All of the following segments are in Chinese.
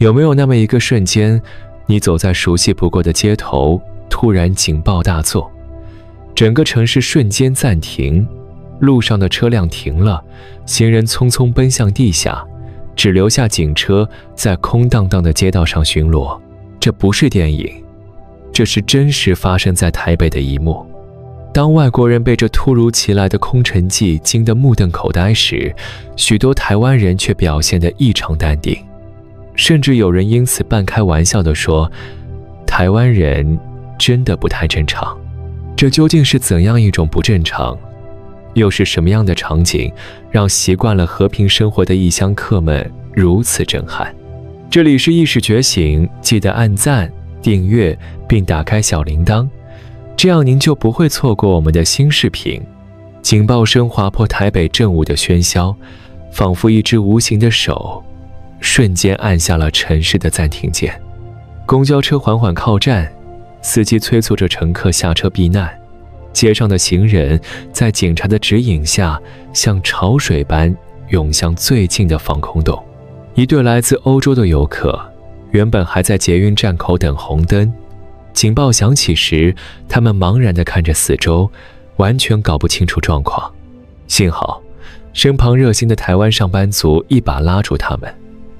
有没有那么一个瞬间，你走在熟悉不过的街头，突然警报大作，整个城市瞬间暂停，路上的车辆停了，行人匆匆奔向地下，只留下警车在空荡荡的街道上巡逻。这不是电影，这是真实发生在台北的一幕。当外国人被这突如其来的空城计惊得目瞪口呆时，许多台湾人却表现得异常淡定，甚至有人因此半开玩笑地说，台湾人真的不太正常。这究竟是怎样一种不正常？又是什么样的场景让习惯了和平生活的异乡客们如此震撼？这里是意识觉醒，记得按赞、订阅并打开小铃铛，这样您就不会错过我们的新视频。警报声划破台北正午的喧嚣，仿佛一只无形的手瞬间按下了城市的暂停键。公交车缓缓靠站，司机催促着乘客下车避难，街上的行人在警察的指引下像潮水般涌向最近的防空洞。一对来自欧洲的游客原本还在捷运站口等红灯，警报响起时，他们茫然地看着四周，完全搞不清楚状况。幸好身旁热心的台湾上班族一把拉住他们，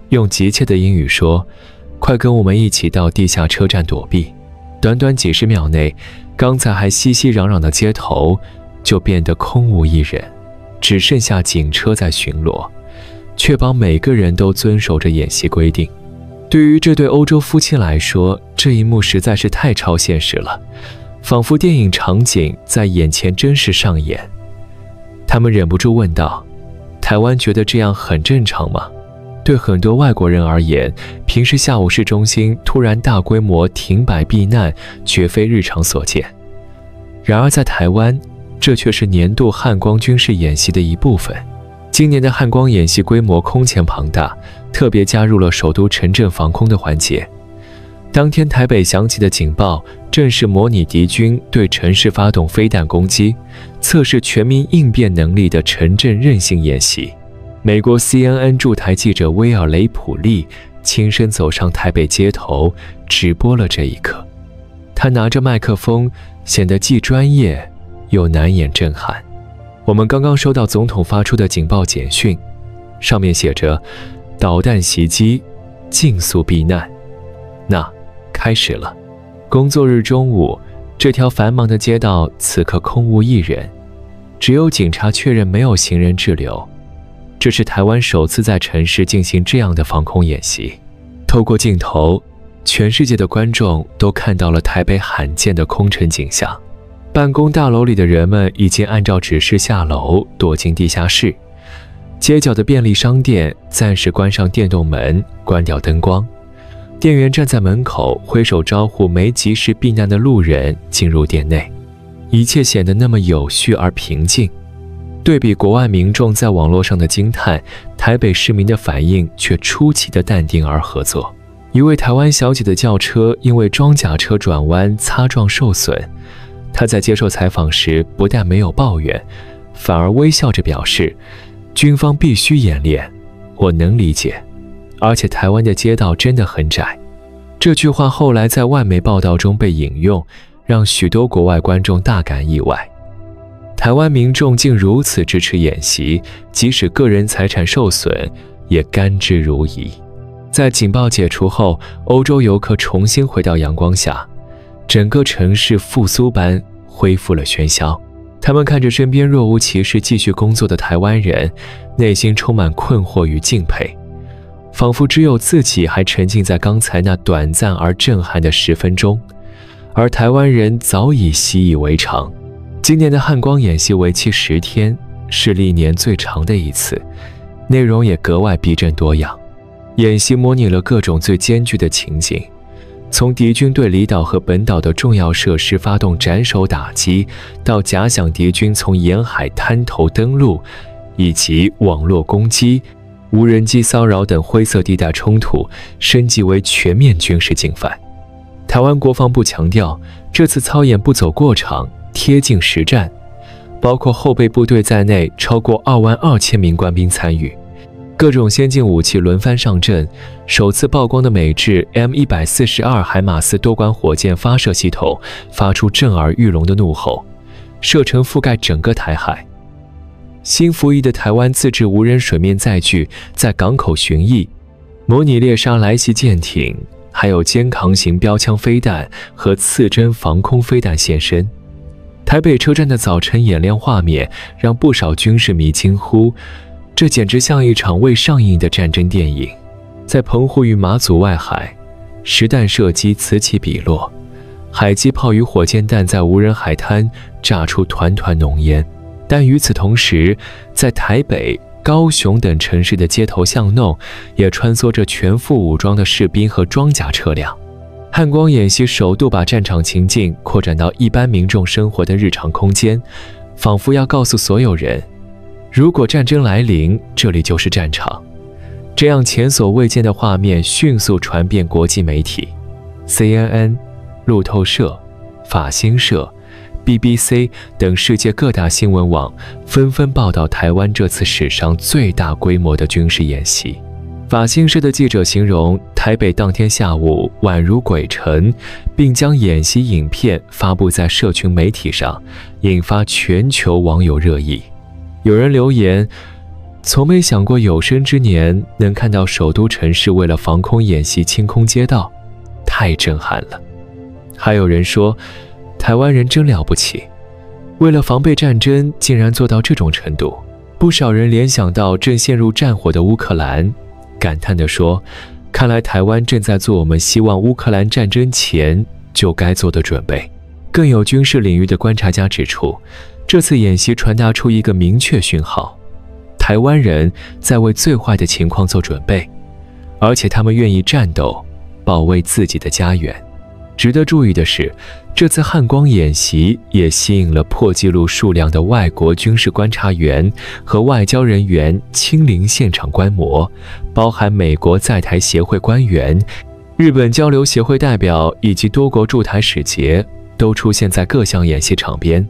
用急切的英语说，快跟我们一起到地下车站躲避。短短几十秒内，刚才还熙熙攘攘的街头就变得空无一人，只剩下警车在巡逻，确保每个人都遵守着演习规定。对于这对欧洲夫妻来说，这一幕实在是太超现实了，仿佛电影场景在眼前真实上演。他们忍不住问道，台湾觉得这样很正常吗？对很多外国人而言，平时下午市中心突然大规模停摆避难绝非日常所见。然而在台湾，这却是年度汉光军事演习的一部分。今年的汉光演习规模空前庞大，特别加入了首都城镇防空的环节。当天台北响起的警报，正是模拟敌军对城市发动飞弹攻击，测试全民应变能力的城镇韧性演习。美国 CNN 驻台记者威尔雷普利亲身走上台北街头，直播了这一刻。他拿着麦克风，显得既专业又难掩震撼。我们刚刚收到总统发出的警报简讯，上面写着导弹袭击，尽速避难。那开始了。工作日中午，这条繁忙的街道此刻空无一人，只有警察确认没有行人滞留。这是台湾首次在城市进行这样的防空演习。透过镜头，全世界的观众都看到了台北罕见的空城景象。办公大楼里的人们已经按照指示下楼，躲进地下室。街角的便利商店暂时关上电动门，关掉灯光。店员站在门口挥手招呼没及时避难的路人进入店内，一切显得那么有序而平静。对比国外民众在网络上的惊叹，台北市民的反应却出奇的淡定而合作。一位台湾小姐的轿车因为装甲车转弯擦撞受损，她在接受采访时不但没有抱怨，反而微笑着表示，军方必须演练，我能理解，而且台湾的街道真的很窄。这句话后来在外媒报道中被引用，让许多国外观众大感意外。台湾民众竟如此支持演习，即使个人财产受损也甘之如饴。在警报解除后，欧洲游客重新回到阳光下，整个城市复苏般恢复了喧嚣。他们看着身边若无其事继续工作的台湾人，内心充满困惑与敬佩，仿佛只有自己还沉浸在刚才那短暂而震撼的10分钟，而台湾人早已习以为常。今年的汉光演习为期10天，是历年最长的一次，内容也格外逼真多样。演习模拟了各种最艰巨的情景，从敌军对离岛和本岛的重要设施发动斩首打击，到假想敌军从沿海滩头登陆，以及网络攻击、无人机骚扰等灰色地带冲突，升级为全面军事进犯。台湾国防部强调，这次操演不走过场，贴近实战，包括后备部队在内超过22000名官兵参与。各种先进武器轮番上阵，首次曝光的美制 M142海马斯多管火箭发射系统发出震耳欲聋的怒吼，射程覆盖整个台海。新服役的台湾自制无人水面载具在港口巡弋，模拟猎杀来袭舰艇，还有肩扛型标枪飞弹和刺针防空飞弹现身。台北车站的早晨演练画面让不少军事迷惊呼，这简直像一场未上映的战争电影。在澎湖与马祖外海，实弹射击此起彼落，海基炮与火箭弹在无人海滩炸出团团浓烟。但与此同时，在台北、高雄等城市的街头巷弄，也穿梭着全副武装的士兵和装甲车辆。汉光演习首度把战场情境扩展到一般民众生活的日常空间，仿佛要告诉所有人，如果战争来临，这里就是战场。这样前所未见的画面迅速传遍国际媒体 CNN、路透社、法新社、BBC 等世界各大新闻网纷纷报道台湾这次史上最大规模的军事演习。法新社的记者形容台北当天下午宛如鬼城，并将演习影片发布在社群媒体上，引发全球网友热议。有人留言，从没想过有生之年能看到首都城市为了防空演习清空街道，太震撼了。还有人说，台湾人真了不起，为了防备战争竟然做到这种程度。不少人联想到正陷入战火的乌克兰，感叹地说，看来台湾正在做我们希望乌克兰战争前就该做的准备。更有军事领域的观察家指出，这次演习传达出一个明确讯号，台湾人在为最坏的情况做准备，而且他们愿意战斗，保卫自己的家园。值得注意的是，这次汉光演习也吸引了破纪录数量的外国军事观察员和外交人员亲临现场观摩，包含美国在台协会官员、日本交流协会代表以及多国驻台使节都出现在各项演习场边。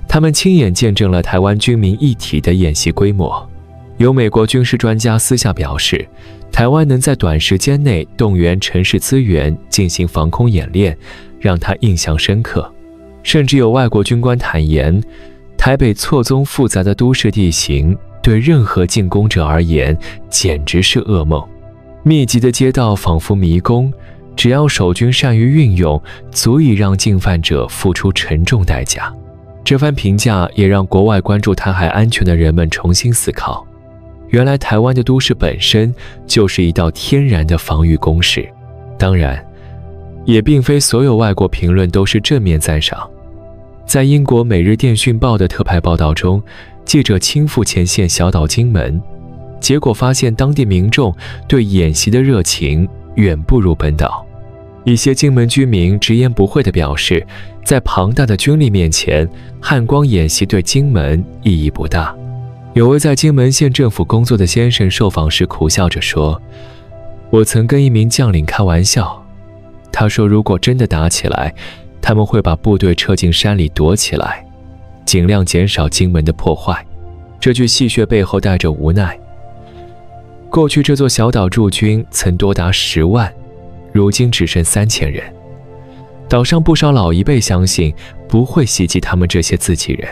他们亲眼见证了台湾军民一体的演习规模。有美国军事专家私下表示，台湾能在短时间内动员城市资源进行防空演练，让他印象深刻。甚至有外国军官坦言，台北错综复杂的都市地形对任何进攻者而言简直是噩梦。密集的街道仿佛迷宫，只要守军善于运用，足以让进犯者付出沉重代价。这番评价也让国外关注台海安全的人们重新思考，原来台湾的都市本身就是一道天然的防御工事。当然，也并非所有外国评论都是正面赞赏。在英国《每日电讯报》的特派报道中，记者亲赴前线小岛金门，结果发现当地民众对演习的热情远不如本岛。一些金门居民直言不讳地表示，在庞大的军力面前，汉光演习对金门意义不大。有位在金门县政府工作的先生受访时苦笑着说，我曾跟一名将领开玩笑，他说如果真的打起来，他们会把部队撤进山里躲起来，尽量减少金门的破坏。这句戏谑背后带着无奈。过去这座小岛驻军曾多达10万，如今只剩3000人。岛上不少老一辈相信不会袭击他们这些自己人。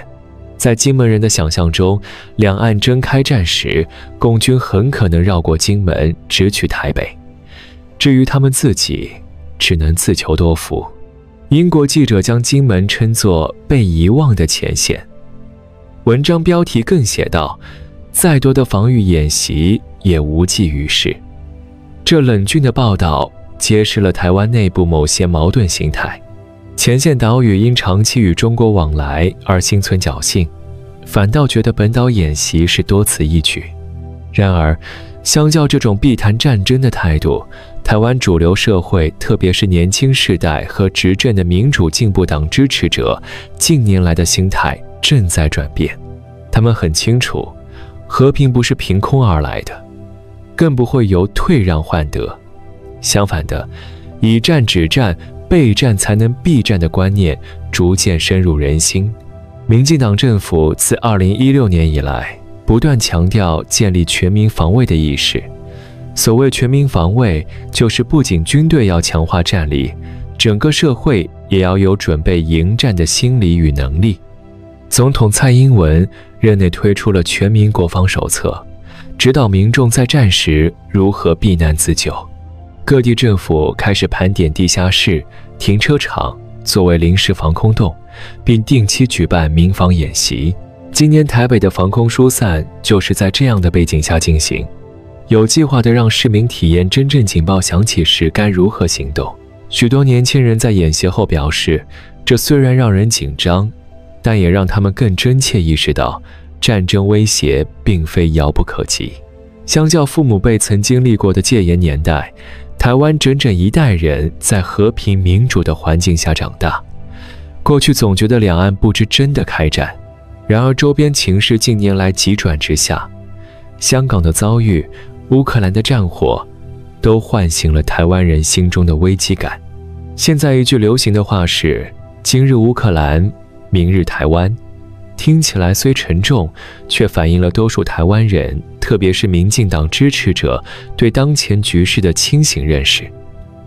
在金门人的想象中，两岸真开战时，共军很可能绕过金门，直取台北。至于他们自己，只能自求多福。英国记者将金门称作被遗忘的前线。文章标题更写道，再多的防御演习也无济于事。这冷峻的报道揭示了台湾内部某些矛盾心态。前线岛屿因长期与中国往来而心存侥幸，反倒觉得本岛演习是多此一举。然而，相较这种避谈战争的态度，台湾主流社会，特别是年轻世代和执政的民主进步党支持者，近年来的心态正在转变。他们很清楚，和平不是凭空而来的，更不会由退让换得。相反的，以战止战，备战才能避战的观念逐渐深入人心。民进党政府自2016年以来，不不断强调建立全民防卫的意识。所谓全民防卫，就是不仅军队要强化战力，整个社会也要有准备迎战的心理与能力。总统蔡英文任内推出了全民国防手册，指导民众在战时如何避难自救。各地政府开始盘点地下室、停车场作为临时防空洞，并定期举办民防演习。今年台北的防空疏散就是在这样的背景下进行，有计划地让市民体验真正警报响起时该如何行动。许多年轻人在演习后表示，这虽然让人紧张，但也让他们更真切意识到战争威胁并非遥不可及。相较父母辈曾经历过的戒严年代，台湾整整一代人在和平民主的环境下长大。过去总觉得两岸不知真的开战，然而周边情势近年来急转直下，香港的遭遇、乌克兰的战火，都唤醒了台湾人心中的危机感。现在一句流行的话是今日乌克兰，明日台湾，听起来虽沉重，却反映了多数台湾人，特别是民进党支持者对当前局势的清醒认识。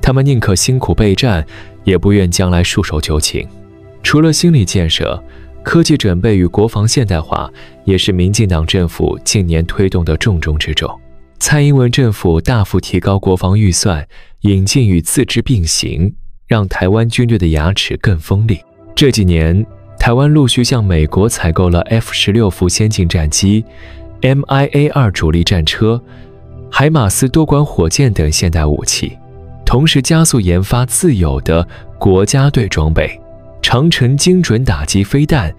他们宁可辛苦备战，也不愿将来束手就擒。除了心理建设，科技准备与国防现代化也是民进党政府近年推动的重中之重。蔡英文政府大幅提高国防预算，引进与自制并行，让台湾军队的牙齿更锋利。这几年，台湾陆续向美国采购了 F-16副先进战机、MIA-2主力战车、海马斯多管火箭等现代武器，同时加速研发自有的国家队装备，长城精准打击飞弹、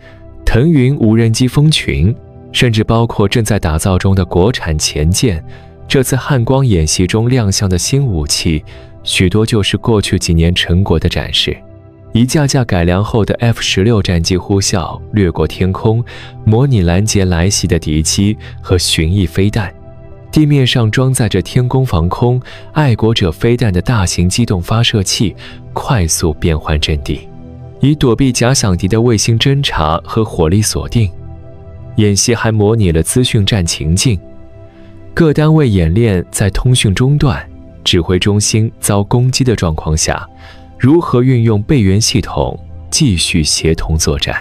腾云无人机蜂群，甚至包括正在打造中的国产潜舰。这次汉光演习中亮相的新武器，许多就是过去几年成果的展示。一架架改良后的 F-16战机呼啸掠过天空，模拟拦截来袭的敌机和巡弋飞弹。地面上装载着天弓防空、爱国者飞弹的大型机动发射器，快速变换阵地，以躲避假想敌的卫星侦察和火力锁定。演习还模拟了资讯战情境，各单位演练在通讯中断、指挥中心遭攻击的状况下，如何运用备援系统继续协同作战。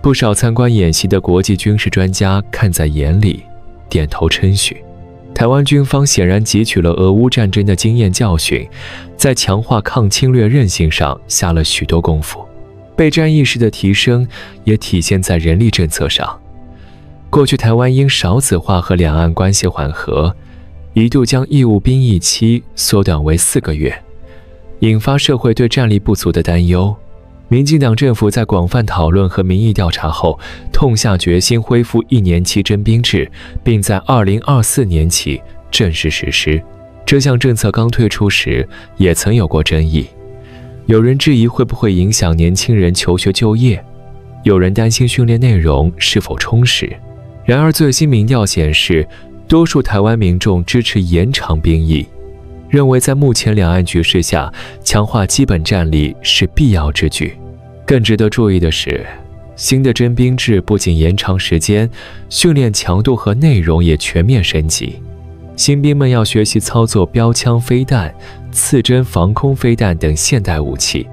不少参观演习的国际军事专家看在眼里，点头称许。台湾军方显然汲取了俄乌战争的经验教训，在强化抗侵略韧性上下了许多功夫。备战意识的提升也体现在人力政策上。过去台湾因少子化和两岸关系缓和，一度将义务兵役期缩短为4个月，引发社会对战力不足的担忧。民进党政府在广泛讨论和民意调查后，痛下决心恢复1年期征兵制，并在2024年起正式实施。这项政策刚推出时，也曾有过争议。有人质疑会不会影响年轻人求学就业，有人担心训练内容是否充实。然而最新民调显示，多数台湾民众支持延长兵役，认为在目前两岸局势下，强化基本战力是必要之举。更值得注意的是，新的征兵制不仅延长时间，训练强度和内容也全面升级。新兵们要学习操作标枪飞弹、刺针防空飞弹等现代武器，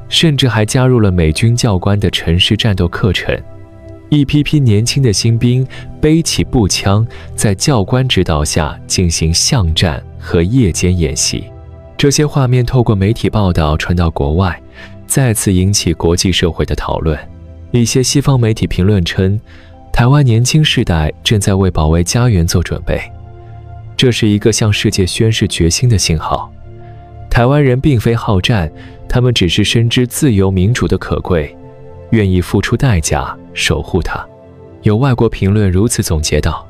甚至还加入了美军教官的城市战斗课程。一批批年轻的新兵背起步枪，在教官指导下进行巷战和夜间演习。这些画面透过媒体报道传到国外，再次引起国际社会的讨论。一些西方媒体评论称，台湾年轻世代正在为保卫家园做准备，这是一个向世界宣示决心的信号。台湾人并非好战，他们只是深知自由民主的可贵，愿意付出代价守护它。有外国评论如此总结道：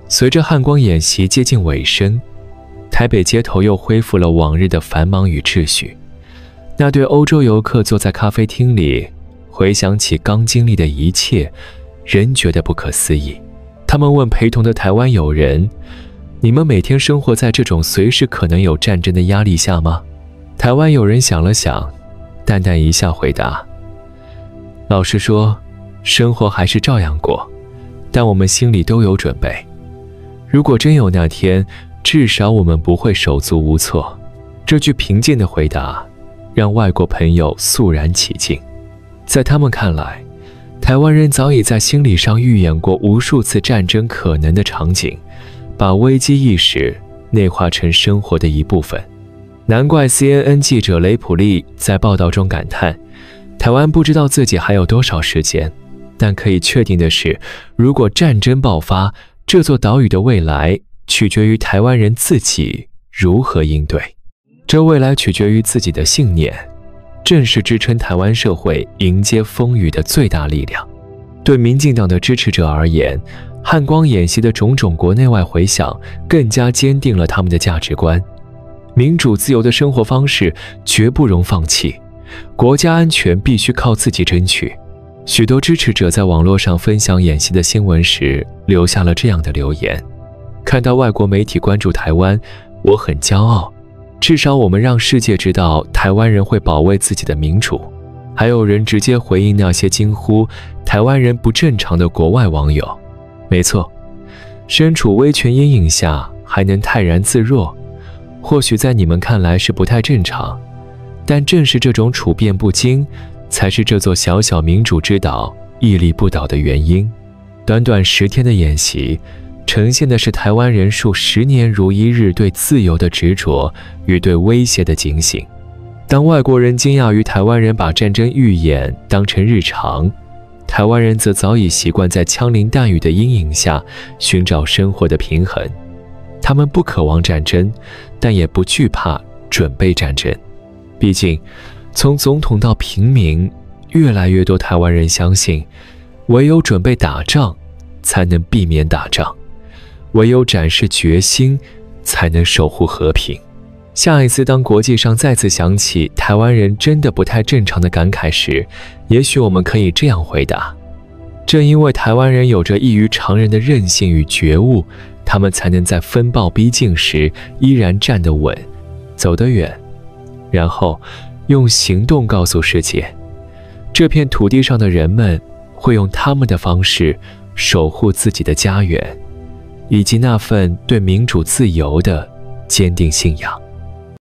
随着汉光演习接近尾声，台北街头又恢复了往日的繁忙与秩序。那对欧洲游客坐在咖啡厅里，回想起刚经历的一切，仍觉得不可思议。他们问陪同的台湾友人：你们每天生活在这种随时可能有战争的压力下吗？台湾友人想了想，淡淡一笑回答：老实说，生活还是照样过，但我们心里都有准备。如果真有那天，至少我们不会手足无措。这句平静的回答让外国朋友肃然起敬。在他们看来，台湾人早已在心理上预演过无数次战争可能的场景，把危机意识内化成生活的一部分。难怪 CNN 记者雷普利在报道中感叹，台湾不知道自己还有多少时间，但可以确定的是，如果战争爆发，这座岛屿的未来取决于台湾人自己如何应对。这未来取决于自己的信念，正是支撑台湾社会迎接风雨的最大力量。对民进党的支持者而言，汉光演习的种种国内外回响更加坚定了他们的价值观。民主自由的生活方式绝不容放弃，国家安全必须靠自己争取。许多支持者在网络上分享演习的新闻时，留下了这样的留言：看到外国媒体关注台湾，我很骄傲，至少我们让世界知道台湾人会保卫自己的民主。还有人直接回应那些惊呼台湾人不正常的国外网友：没错，身处威权阴影下还能泰然自若，或许在你们看来是不太正常，但正是这种处变不惊，才是这座小小民主之岛屹立不倒的原因。短短10天的演习，呈现的是台湾人数10年如一日对自由的执着与对威胁的警醒。当外国人惊讶于台湾人把战争预演当成日常，台湾人则早已习惯在枪林弹雨的阴影下寻找生活的平衡。他们不渴望战争，但也不惧怕准备战争。毕竟，从总统到平民，越来越多台湾人相信，唯有准备打仗，才能避免打仗；唯有展示决心，才能守护和平。下一次当国际上再次想起台湾人真的不太正常的感慨时，也许我们可以这样回答：正因为台湾人有着异于常人的韧性与觉悟，他们才能在风暴逼近时依然站得稳，走得远，然后用行动告诉世界，这片土地上的人们会用他们的方式守护自己的家园，以及那份对民主自由的坚定信仰。